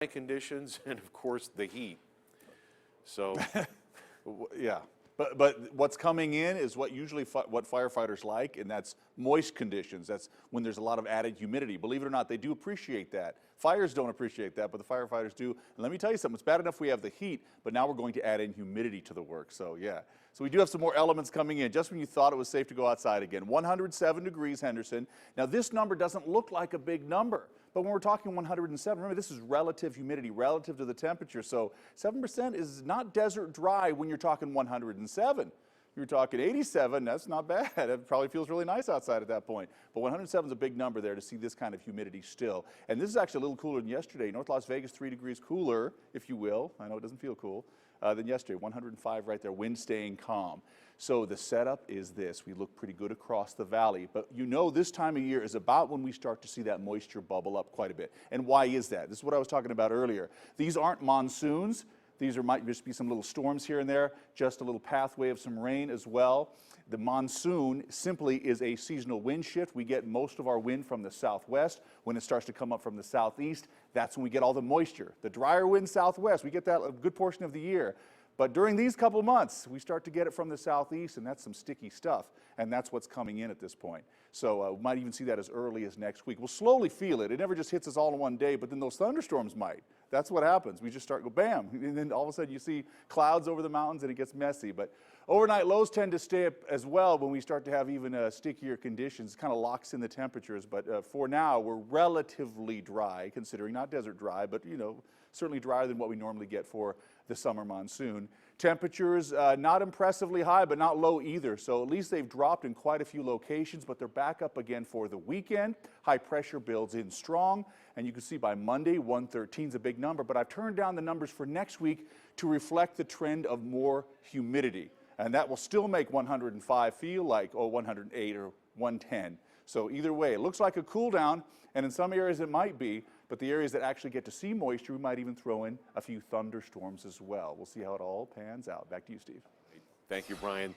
conditions and of course the heat. So yeah, but what's coming in is what usually what firefighters like, and that's moist conditions. That's when there's a lot of added humidity. Believe it or not, they do appreciate that. Fires don't appreciate that, but the firefighters do. And let me tell you something, it's bad enough we have the heat, but now we're going to add in humidity to the work. So yeah, so we do have some more elements coming in just when you thought it was safe to go outside again. 107 degrees, Henderson. Now this number doesn't look like a big number, but when we're talking 107, remember this is relative humidity, relative to the temperature. So 7% is not desert dry when you're talking 107. You're talking 87, that's not bad. It probably feels really nice outside at that point. But 107 is a big number there to see this kind of humidity still. And this is actually a little cooler than yesterday. North Las Vegas, 3 degrees cooler, if you will. I know it doesn't feel cool. Than yesterday, 105 right there, wind staying calm. So the setup is this. We look pretty good across the valley, but you know this time of year is about when we start to see that moisture bubble up quite a bit. And why is that? This is what I was talking about earlier. These aren't monsoons. These might just be some little storms here and there, just a little pathway of some rain as well. The monsoon simply is a seasonal wind shift. We get most of our wind from the southwest. When it starts to come up from the southeast, that's when we get all the moisture. The drier wind southwest, we get that a good portion of the year. But during these couple months, we start to get it from the southeast, and that's some sticky stuff, and that's what's coming in at this point. So we might even see that as early as next week. We'll slowly feel it. It never just hits us all in one day, but then those thunderstorms might. That's what happens. We just start to go bam, and then all of a sudden you see clouds over the mountains and it gets messy. But overnight lows tend to stay up as well when we start to have even stickier conditions. It kind of locks in the temperatures, but for now we're relatively dry, considering not desert dry, but you know, certainly drier than what we normally get for the summer monsoon. Temperatures not impressively high, but not low either. So at least they've dropped in quite a few locations, but they're back up again for the weekend. High pressure builds in strong, and you can see by Monday, 113 is a big number, but I've turned down the numbers for next week to reflect the trend of more humidity. And that will still make 105 feel like, 108 or 110. So either way, it looks like a cool down, and in some areas it might be, but the areas that actually get to see moisture, we might even throw in a few thunderstorms as well. We'll see how it all pans out. Back to you, Steve. Thank you, Brian.